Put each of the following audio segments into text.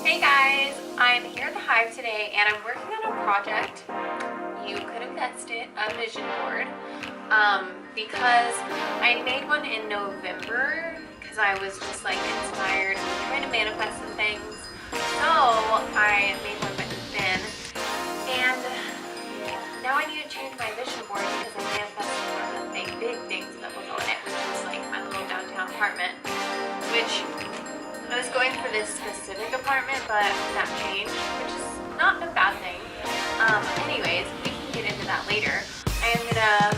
Hey guys, I'm here at the Hive today and I'm working on a project. You could have guessed it, a vision board. Because I made one in November because I was just like inspired, trying to manifest some things. So I made one then, and now I need to change my vision board because I manifested one of the big things that will go in it, which is like my little downtown apartment, which I was going for this specific apartment, but that changed, which is not a bad thing. Anyways, we can get into that later. I am gonna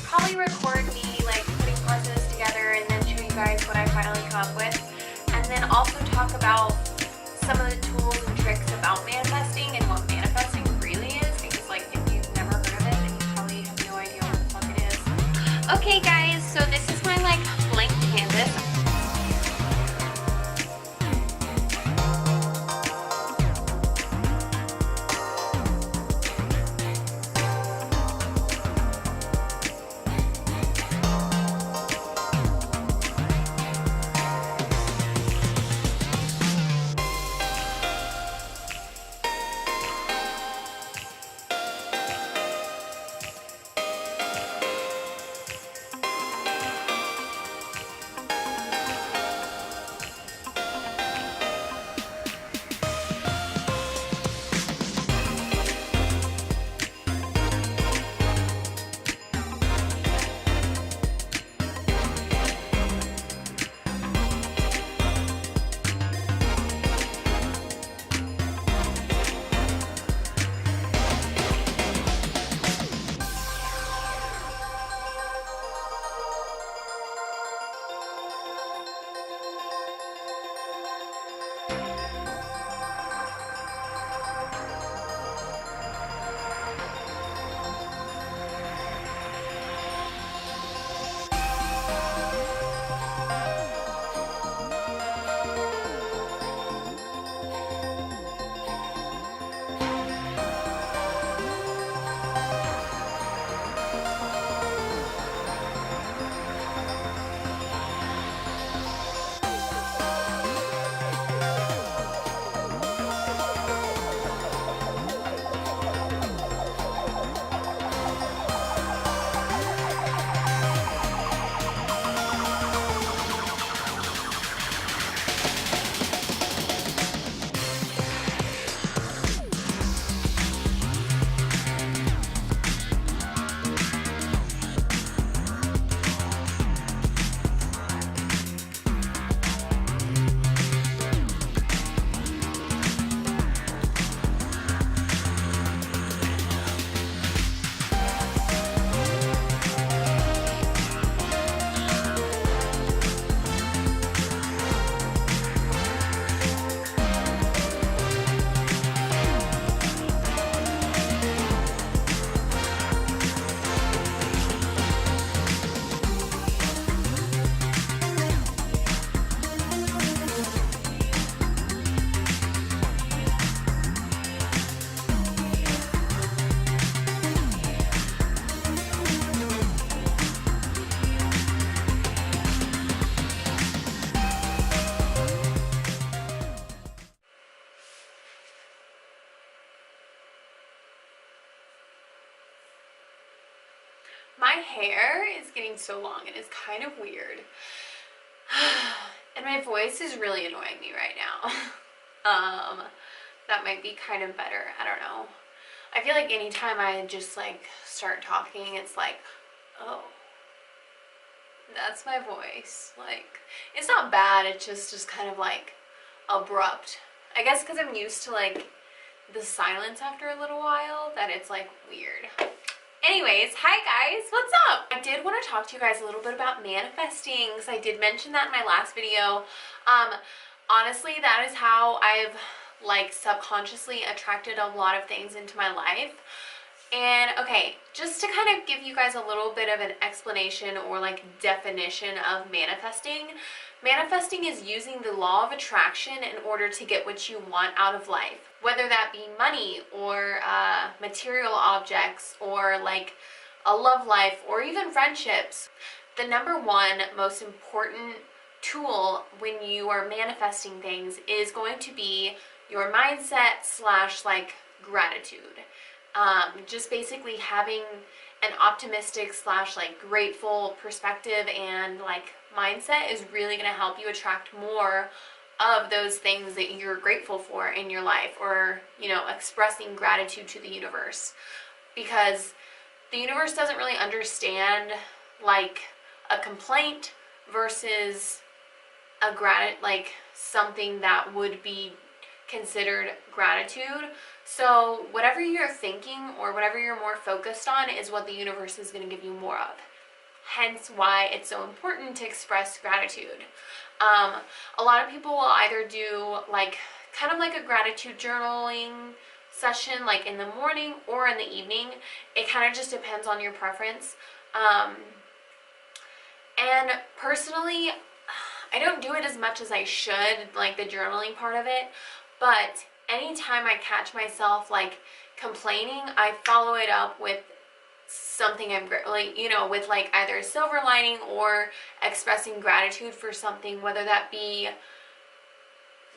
probably record me like putting puzzles together and then show you guys what I finally come up with, and then also talk about some of the tools and tricks about manifesting and what manifesting really is, because like if you've never heard of it, then you probably have no idea what the fuck it is. Okay guys, so this is my like blank canvas. My hair is getting so long and it's kind of weird. And my voice is really annoying me right now. That might be kind of better. I don't know. I feel like anytime I just like start talking, it's like, oh, that's my voice. Like, it's not bad. It's just kind of like abrupt. I guess because I'm used to like the silence after a little while, that it's like weird. Anyways, hi guys, what's up? I did want to talk to you guys a little bit about manifesting, because I did mention that in my last video. Honestly, that is how I've like subconsciously attracted a lot of things into my life. And okay, just to kind of give you guys a little bit of an explanation or like definition of manifesting. Manifesting is using the law of attraction in order to get what you want out of life, whether that be money or material objects or like a love life or even friendships. The number one most important tool when you are manifesting things is going to be your mindset slash like gratitude. Just basically having an optimistic slash like grateful perspective and like mindset is really going to help you attract more of those things that you're grateful for in your life, or, you know, expressing gratitude to the universe, because the universe doesn't really understand like a complaint versus a like something that would be considered gratitude. So whatever you're thinking or whatever you're more focused on is what the universe is going to give you more of. Hence why it's so important to express gratitude. A lot of people will either do like kind of like a gratitude journaling session like in the morning or in the evening. It kind of just depends on your preference. And personally, I don't do it as much as I should, like the journaling part of it, but anytime I catch myself like complaining, I follow it up with something I'm like, you know, with like either a silver lining or expressing gratitude for something, whether that be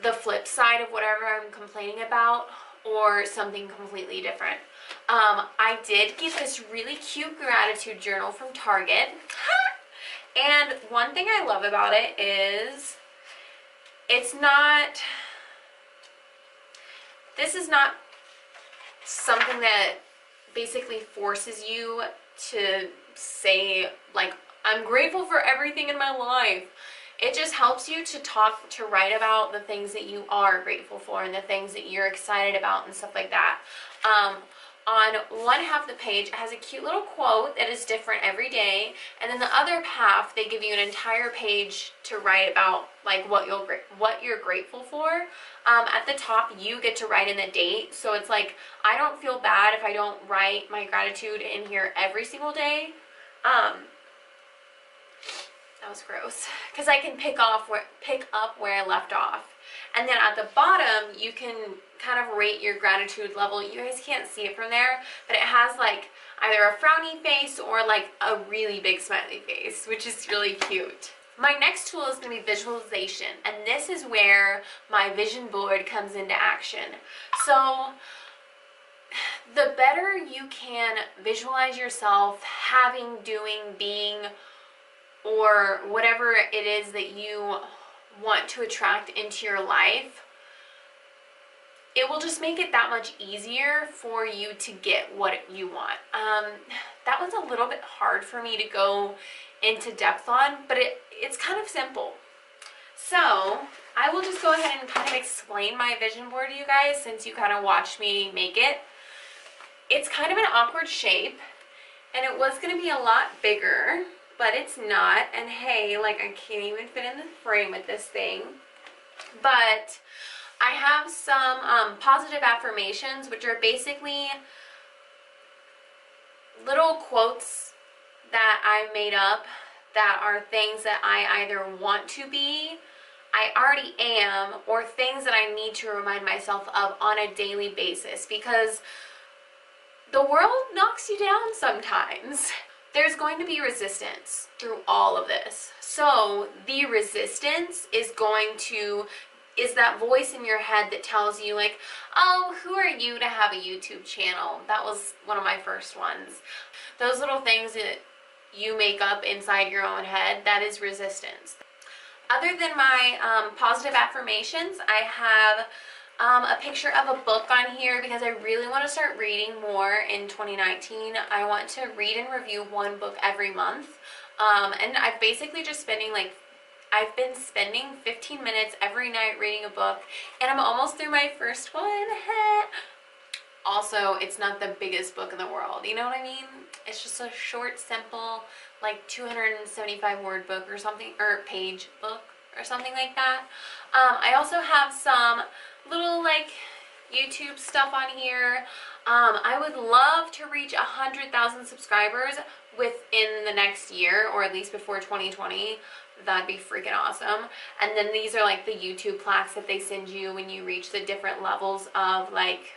the flip side of whatever I'm complaining about or something completely different. I did get this really cute gratitude journal from Target. And one thing I love about it is this is not something that basically forces you to say like, I'm grateful for everything in my life. It just helps you to write about the things that you are grateful for and the things that you're excited about and stuff like that. On one half of the page, it has a cute little quote that is different every day, and then the other half, they give you an entire page to write about like what you're grateful for. At the top, you get to write in the date, so it's like I don't feel bad if I don't write my gratitude in here every single day. That was gross, because I can pick up where I left off. And then at the bottom, you can kind of rate your gratitude level. You guys can't see it from there, but it has like either a frowny face or like a really big smiley face, which is really cute. My next tool is going to be visualization, and this is where my vision board comes into action. So the better you can visualize yourself having, doing, being, or whatever it is that you want to attract into your life, it will just make it that much easier for you to get what you want. That one's a little bit hard for me to go into depth on, but it's kind of simple. So I will just go ahead and kind of explain my vision board to you guys, since you kind of watched me make it. It's kind of an awkward shape, and it was going to be a lot bigger, but it's not. And hey, like I can't even fit in the frame with this thing. But I have some positive affirmations, which are basically little quotes that I made up that are things that I either want to be, I already am, or things that I need to remind myself of on a daily basis, because the world knocks you down sometimes. There's going to be resistance through all of this. So the resistance is that voice in your head that tells you like, oh, who are you to have a YouTube channel? That was one of my first ones. Those little things that you make up inside your own head, that is resistance. Other than my positive affirmations, I have a picture of a book on here because I really want to start reading more in 2019. I want to read and review one book every month. And I've basically just I've been spending 15 minutes every night reading a book, and I'm almost through my first one. Also, it's not the biggest book in the world, you know what I mean? It's just a short, simple, like 275 word book or something, or page book or something like that. I also have some little like YouTube stuff on here. I would love to reach 100,000 subscribers within the next year, or at least before 2020. That'd be freaking awesome. And then these are like the YouTube plaques that they send you when you reach the different levels of like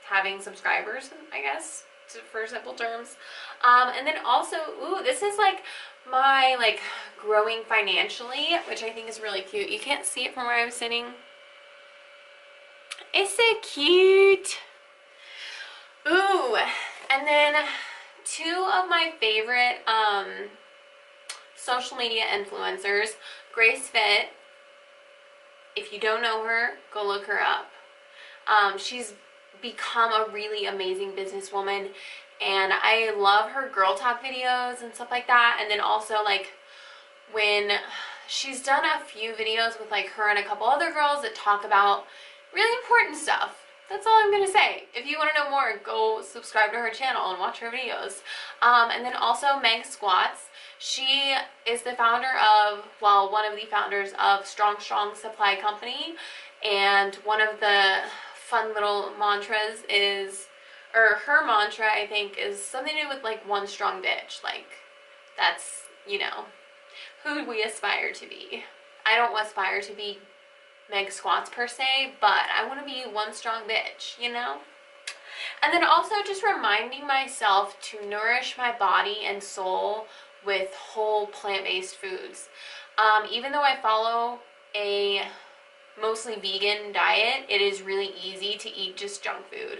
having subscribers, I guess, for simple terms. And then also, ooh, this is like my like growing financially, which I think is really cute. You can't see it from where I'm sitting. It's so cute. Ooh, and then two of my favorite social media influencers, Grace Fit. If you don't know her, go look her up. She's become a really amazing businesswoman, and I love her girl talk videos and stuff like that. And then also like when she's done a few videos with like her and a couple other girls that talk about really important stuff. That's all I'm gonna say. If you want to know more, go subscribe to her channel and watch her videos. And then also Megsquats. She is the founder of, well, one of the founders of Strong Supply Company, and one of the fun little mantras is, or her mantra I think, is something to do with like one strong bitch. Like that's, you know, who we aspire to be. I don't aspire to be Megsquats per se, but I want to be one strong bitch, you know? And then also just reminding myself to nourish my body and soul with whole plant-based foods. Even though I follow a mostly vegan diet, it is really easy to eat just junk food.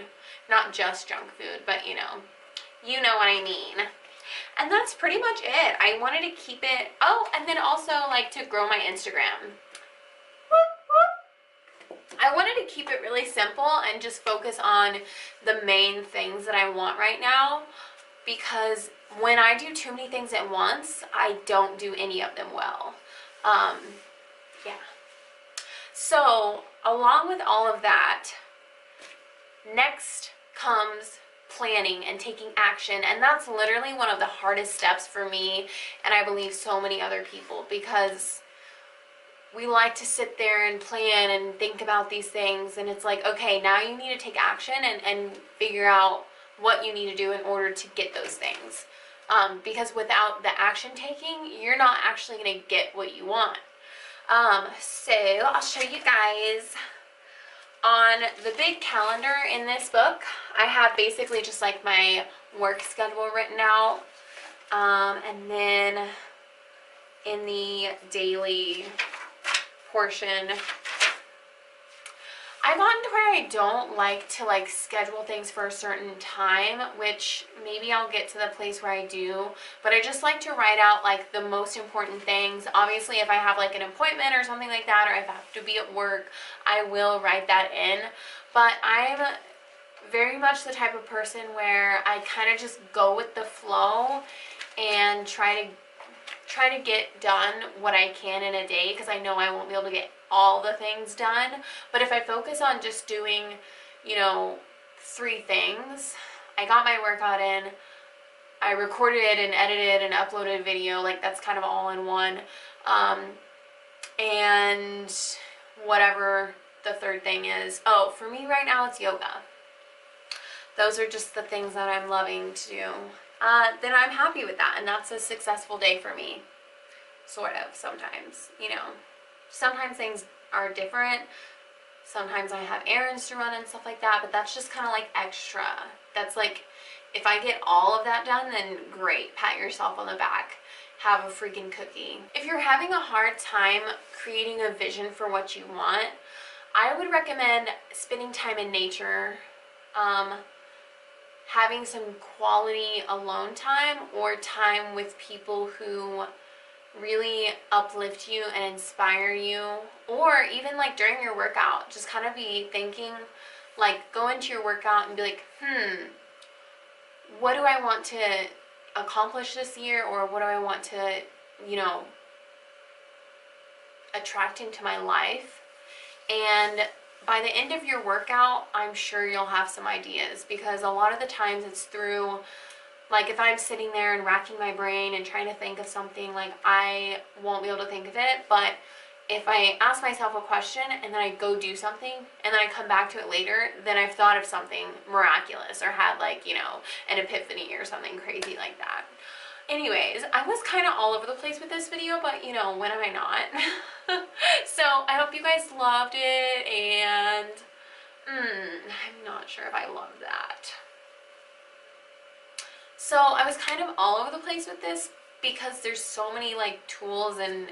Not just junk food, but you know what I mean. And that's pretty much it. I wanted to keep it, oh, and then also like to grow my Instagram. I wanted to keep it really simple and just focus on the main things that I want right now, because when I do too many things at once, I don't do any of them well. Yeah. So along with all of that, next comes planning and taking action, and that's literally one of the hardest steps for me, and I believe so many other people, because we like to sit there and plan and think about these things, and it's like, okay, now you need to take action and figure out what you need to do in order to get those things. Because without the action taking, you're not actually going to get what you want. So I'll show you guys. On the big calendar in this book, I have basically just like my work schedule written out. And then in the daily portion, I've gotten to where I don't like to like schedule things for a certain time, which maybe I'll get to the place where I do, but I just like to write out like the most important things. Obviously, if I have like an appointment or something like that, or if I have to be at work, I will write that in. But I'm very much the type of person where I kind of just go with the flow and try to get done what I can in a day, because I know I won't be able to get all the things done. But if I focus on just doing, you know, 3 things, I got my workout in, I recorded it and edited and uploaded a video, like that's kind of all in one, and whatever the third thing is. Oh, for me right now it's yoga. Those are just the things that I'm loving to do. Then I'm happy with that, and that's a successful day for me. Sort of, sometimes, you know. Sometimes things are different. Sometimes I have errands to run and stuff like that, but that's just kind of like extra. That's like, if I get all of that done, then great, pat yourself on the back. Have a freaking cookie. If you're having a hard time creating a vision for what you want, I would recommend spending time in nature, having some quality alone time, or time with people who really uplift you and inspire you, or even like during your workout, just kind of be thinking, like go into your workout and be like, what do I want to accomplish this year, or what do I want to, you know, attract into my life? And by the end of your workout, I'm sure you'll have some ideas, because a lot of the times it's through, like if I'm sitting there and racking my brain and trying to think of something, like I won't be able to think of it. But if I ask myself a question and then I go do something and then I come back to it later, then I've thought of something miraculous, or had like, you know, an epiphany or something crazy like that. Anyways, I was kind of all over the place with this video, but you know, when am I not? So I hope you guys loved it, and I'm not sure if I loved that. So I was kind of all over the place with this, because there's so many like tools and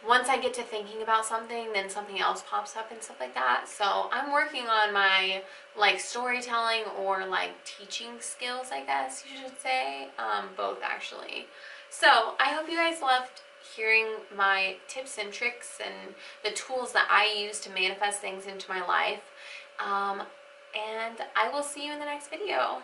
once I get to thinking about something, then something else pops up and stuff like that. So I'm working on my like storytelling or like teaching skills, I guess you should say, both actually. So I hope you guys loved hearing my tips and tricks and the tools that I use to manifest things into my life. And I will see you in the next video.